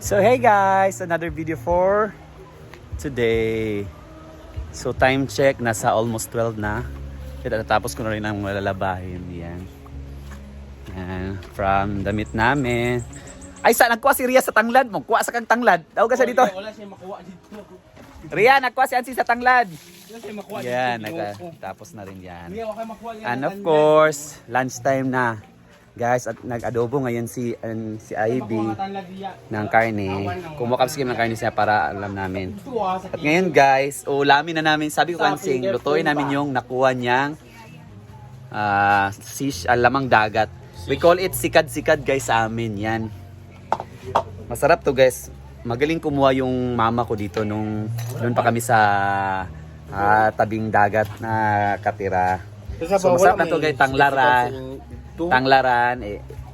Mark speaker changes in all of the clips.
Speaker 1: So hey guys, another video for today. So time check, nasa almost 12 na. Kaya natapos ko na rin ang malalabahin. Yan. Yan. From damit namin. Ay sa, nagkuha si Ria sa tanglad mo. Kuha sa kang tanglad. Tawag ka sa dito.
Speaker 2: Wala siya makuha dito.
Speaker 1: Ria, nagkuha si Ansi sa tanglad.
Speaker 2: Wala siya makuha
Speaker 1: Yan,
Speaker 2: dito.
Speaker 1: tapos na rin yan.
Speaker 2: Hindi, wala makuha yan.
Speaker 1: And of course, lunchtime na. Guys, at nag-adobo ngayon si Ivy ng karne. Kumuha kami ng karne siya para alam namin. At ngayon guys, ulamin na namin. Sabi ko kansing, lutuin namin yung nakuha niyang lamang dagat. We call it sikad-sikad guys sa amin. Yan. Masarap to guys. Magaling kumuha yung mama ko dito nung doon pa kami sa tabing dagat na katira. So masarap na to guys, tanglaran,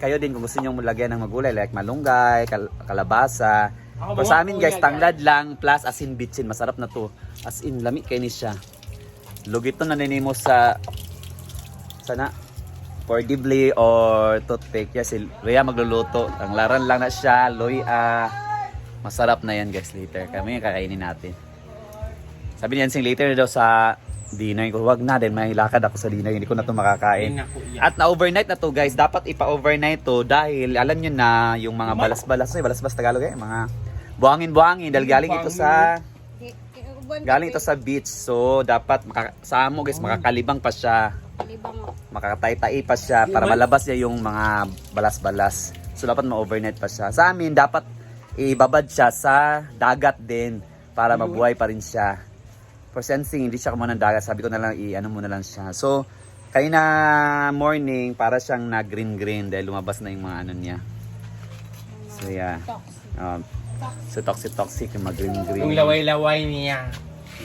Speaker 1: kayo din kung gusto niyo lagyan ng magulay like malunggay, kalabasa. Pero sa amin guys, tanglad lang plus asin bitsin. Masarap na to. As in, lami kay ni siya. Lugito na ninimo sa sana portable or toothpick. Yes, si Rhea magluluto. Tanglaran lang na siya, loy-a. Masarap na yan guys later. Kami kakainin natin. Sabi niyan sing later daw sa dinner ko, wag na din, may lakad ako sa dinner, hindi ko na to makakain. At na-overnight na to guys, dapat ipa-overnight to dahil alam nyo na yung mga balas-balas, balas-balas Tagalog mga buhangin-buhangin dahil galing ito sa beach. So dapat sa amo guys, makakalibang pa siya, makakatay-tay pa siya para malabas niya yung mga balas-balas. So dapat ma-overnight pa siya. Sa amin dapat ibabad siya sa dagat din para mabuhay pa rin siya. For sensing, hindi siya kumuha ng dagat. Sabi ko na lang, i-ano muna lang siya. So, kayo na morning, para siyang na green-green dahil lumabas na yung mga ano niya. So, yeah. So, toxic yung mga green-green.
Speaker 2: Yung laway-laway niya.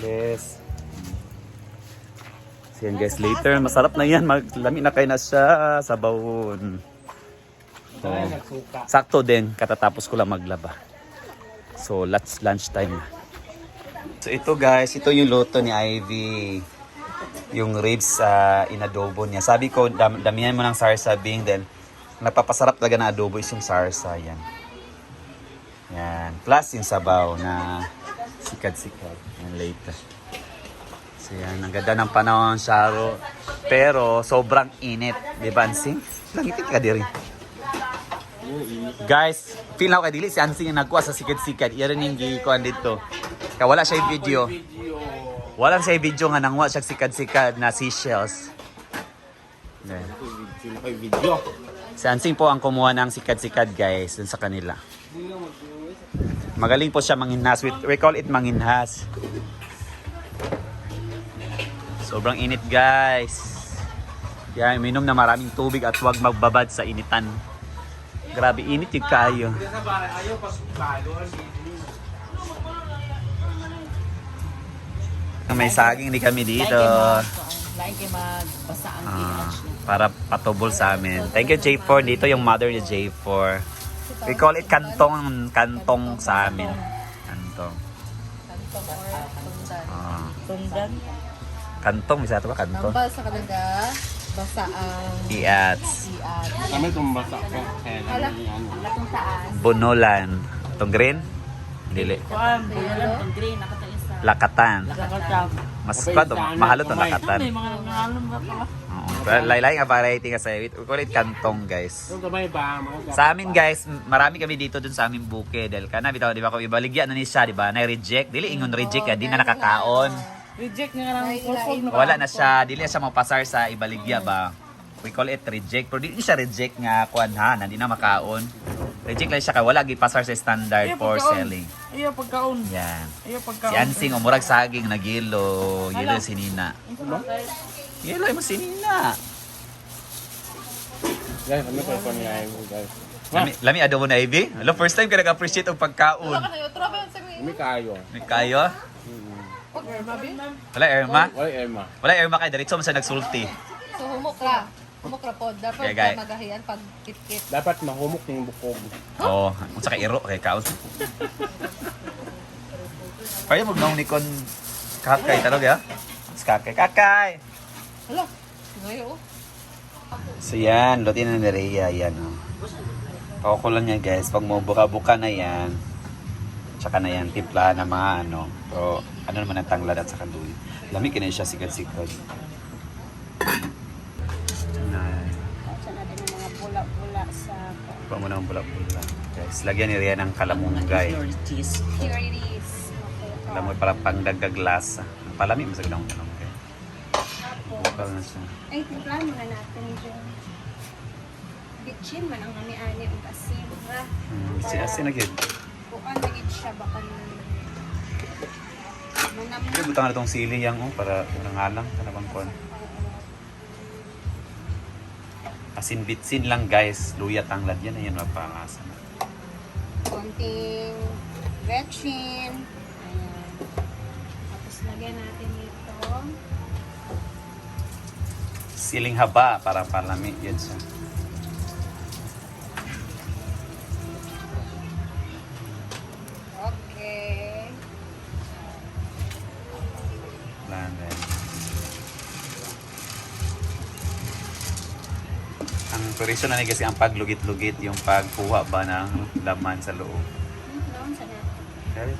Speaker 1: Yes. So, yan guys, later, masarap na yan. Lami na kayo na siya sa bawon. So, sakto din, katatapos ko lang maglaba. So, lunch time na. So ito guys, ito yung luto ni Ivy. Yung ribs inadobo niya. Sabi ko, damihan mo ng sarsa bing. Then, nagpapasarap talaga na adobo is yung sarsa. Yan. Yan. Plus yung sabaw na sikad-sikad. Yan later. So yan, ang ganda ng panahon, Sharo. Pero sobrang init. Di ba, Ansing? Langitin ka diri. Guys, feel ako kay Dili si Ansing yung nagkuha sa sikad-sikad. Iyan yung gikuhan dito. Kaya wala siya yung video. Wala siya yung video nga nangwa siya sikad-sikad na seashells.
Speaker 2: Video.
Speaker 1: Si Ansing po ang kumuha ng sikad-sikad guys dun sa kanila. Magaling po siya manginhas. We call it manginhas. Sobrang init guys. Kaya minom na maraming tubig at huwag magbabad sa initan. Grabe init yung kayo. May saging di kami dito.
Speaker 3: Like magbasa ang
Speaker 1: Para patubol sa amin. Thank you J4. Dito yung mother ni J4. We call it kantong sa amin. Kantong.
Speaker 3: tundan.
Speaker 1: Kantong, bisa ito ba? Kantong.
Speaker 3: Nambal sa kalaga, basa ang
Speaker 1: Iats.
Speaker 2: Kami tumbasa ko.
Speaker 3: Hala, latong taas.
Speaker 1: Bunulan. Itong green? Dili.
Speaker 3: Kuan, bulan, ang green, nakatayo sa
Speaker 1: Lakatan.
Speaker 3: lakatan.
Speaker 1: Mas pa to, mahalo to lakatan.
Speaker 3: May mga nangalom ba pala?
Speaker 1: Pero laylay nga variety kasi. We call it kantong guys.
Speaker 2: Yung kamay ba?
Speaker 1: Sa amin guys, marami kami dito dun sa aming buke. Dahil kana bitaw, di ba kung ibaligyan na ni siya, di ba? Na-reject. Dili ingon reject ya, di na nakakaon.
Speaker 3: Reject nga lang fulfilled na.
Speaker 1: Wala na siya, dili siya mapasar sa ibaligya ba. We call it reject. Pero di siya reject nga kuan ha, na di na makaon. Reject lang siya kay wala gipasar sa standard for selling.
Speaker 3: Iyo pagkaon.
Speaker 1: Yan.
Speaker 3: Iyo pagkaon.
Speaker 1: Si Ansing umurag saging na yelo si Nina. Yelo mo si Nina.
Speaker 2: Guys, kami ko ni Ivy guys.
Speaker 1: Lami adobo na Ivy. Hello, first time ka nag-appreciate og pagkaon.
Speaker 2: Kami kayo.
Speaker 1: May kayo? Wala Irma?
Speaker 2: Wala Emma.
Speaker 1: Wala Irma kay diretso man sa nagsulti.
Speaker 4: So humok ka. Humok ra pod. Dapat
Speaker 1: Yeah, guy.
Speaker 4: ka magahian pag kit-kit.
Speaker 2: Dapat mahumok ng bukog.
Speaker 1: Oo, unsa kay iro kay kaon. Pwede mo nang nikon kakay talog ya? Kakay.
Speaker 4: Hala. Ngayon.
Speaker 1: So yan, lutin na ni Rhea, yan oh. Pakukulan niya guys, pag mabuka-buka na yan, Tsaka na yan, timpla na mga ano. So, ano naman ang tanglad at saka luya. Lamig ka na siya sigad-sigad.
Speaker 5: Sa natin ng mga bula-bula sa
Speaker 1: Pa mo ng bulak-bulak. Guys, lagyan ni Rian ng kalamunggay.
Speaker 5: Here it is. Okay.
Speaker 1: Alam mo, para pangdagdag lasa. Palami mo sa ganang kalamunggay. Bukal na siya.
Speaker 5: Ay, timplan muna natin dyan. Bitchin man ang kami ani ang asin.
Speaker 1: Asin na gid.
Speaker 5: Bukan nagid siya baka manamnam.
Speaker 1: Kaya butang na itong sili yang para nangalang ka na bang kon. Asin bitsin lang guys. Luya tanglad yan. Ayan, mapangasa na.
Speaker 5: Konting vetchin. Ayan. Tapos lagyan natin ito.
Speaker 1: Siling haba para palami. Yan siya.
Speaker 5: Okay.
Speaker 1: And then, ang turisyo na ni kasi ang paglugit-lugit, yung pagkuha ba ng laman sa loob.
Speaker 5: Noon sa natin.
Speaker 1: Okay.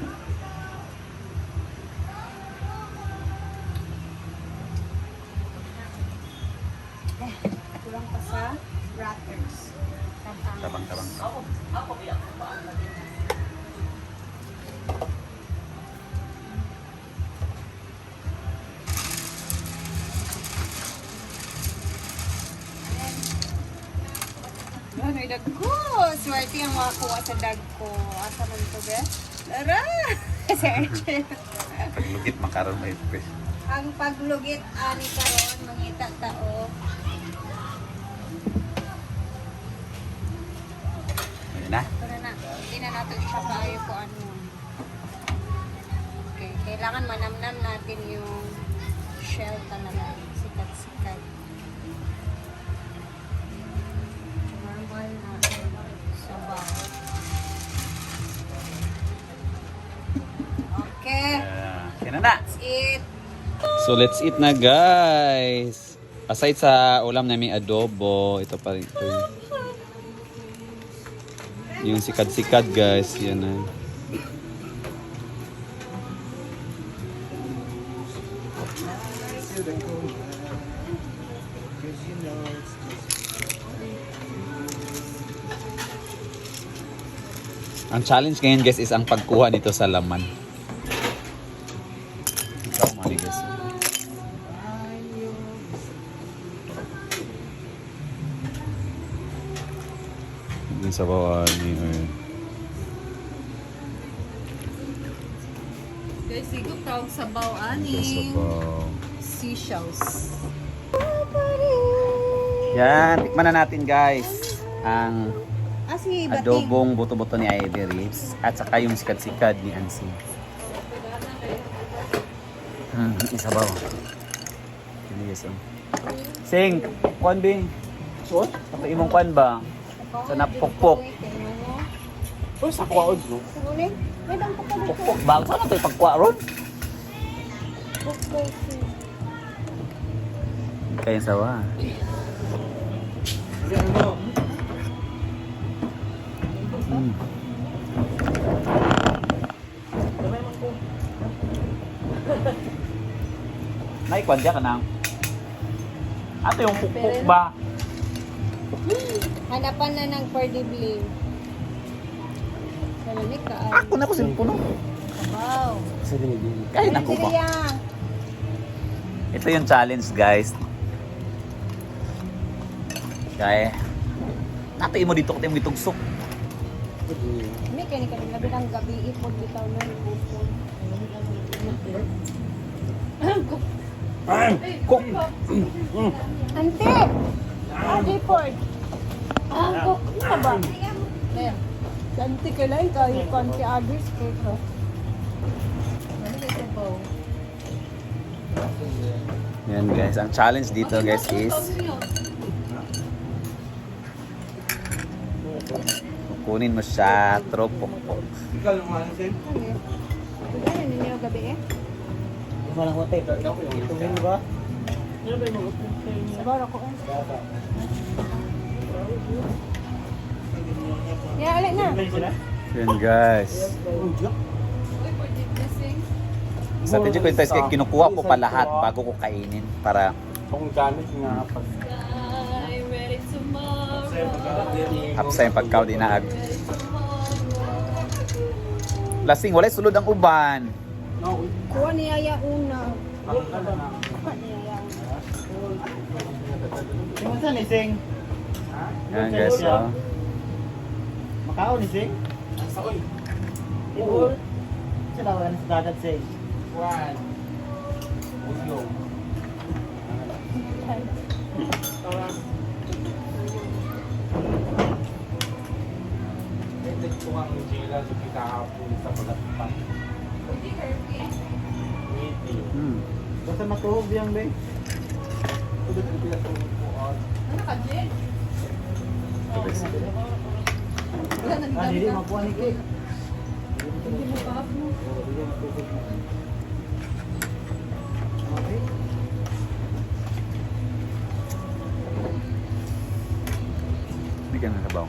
Speaker 5: Kulang pa sa wrappers.
Speaker 1: Tabang-tabang.
Speaker 5: Ano yung dagko? Swerte ang makakuha sa dagko. Asa man to, be? Tara! Search.
Speaker 1: Paglugit, makaroon may ipis.
Speaker 5: Ang paglugit, ani karon mangita tao.
Speaker 1: Ayun na.
Speaker 5: Tara na. Hindi na natin siya kaayo ko ano. Okay. Kailangan manamnam natin yung shell talaga. Sikat-sikat. Normal na sabaw. Okay.
Speaker 1: Kaya na na.
Speaker 5: That's it.
Speaker 1: So let's eat na guys. Aside sa ulam namin adobo, ito pa rin ito. Yung sikad-sikad guys, yan na. Ang challenge ngayon guys is ang pagkuha nito sa laman. Ikaw mali guys. Yung sa bawah ni
Speaker 4: Guys, siguro tawag sa baw
Speaker 1: sa
Speaker 4: aning
Speaker 1: bawah.
Speaker 4: seashells.
Speaker 1: Yan, tikman na natin guys ang
Speaker 5: Si Bating.
Speaker 1: adobong buto-buto ni Ivy Ribs at saka yung sikad-sikad ni Ansi. Isabaw. Ini guys. Sing, kwan bing.
Speaker 2: So,
Speaker 1: Sa imong kwan ba? Sa napokpok.
Speaker 2: oh, sa kwaod, no?
Speaker 5: Sulit? May dang ko pa dito.
Speaker 1: Pokpok ba? Saan ito ipagkwa ron? Kaya sawa. Naikwan dyan ka na. Ato yung pukpuk ba?
Speaker 5: Hanapan na ng perdibli. Salamik ka ay.
Speaker 1: Ako na ko simpuno.
Speaker 5: Wow.
Speaker 1: Kahit ako ba?
Speaker 5: Siya.
Speaker 1: Ito yung challenge guys. Kaya natin mo dito kasi mo itugsok.
Speaker 5: May kaya ni kanila bilang gabi ipod bitaw na yung bukon.
Speaker 1: Kok.
Speaker 5: Ante! Ante Ford! Kok na ba? Ayan. Si Ante ka lang kayo ko Ante Agris ko.
Speaker 4: Ano ba sa baw?
Speaker 1: Yan guys, ang challenge dito guys is kunin mo siya, tropok.
Speaker 2: Ikaw yung mga sin.
Speaker 5: Ano ninyo gabi eh?
Speaker 2: Walang hotel. Itungin ba?
Speaker 5: Sabaw ako eh. Yeah, alay na.
Speaker 1: Yan guys.
Speaker 2: Oh,
Speaker 1: Strategy ko yung test kaya kinukuha ko pa lahat bago ko kainin para
Speaker 2: Kung gamit nga pag
Speaker 4: I'm ready tomorrow.
Speaker 1: hapsa yung pagkaw di naag. Lasing, walay sulod ang uban.
Speaker 2: no,
Speaker 5: Kuha niya yung una.
Speaker 2: ang ano na.
Speaker 5: Kuha niya yung
Speaker 2: Yung saan ni Sing?
Speaker 1: Yan guys, so.
Speaker 2: Macau ni Sing? Sa oy. Oo. Sa daw sa dagat Sing. Juan. Uyo. Ito ang jila sa kahapon sa pagkatapang. Basta matuhog yan, be. Tudod ko pila sa upuan.
Speaker 4: Ano ka, Jen? Wala na
Speaker 2: Ah, hindi makuha ni Kik.
Speaker 4: Hindi mo pa ako.
Speaker 2: Okay.
Speaker 1: Bigyan ng sabaw.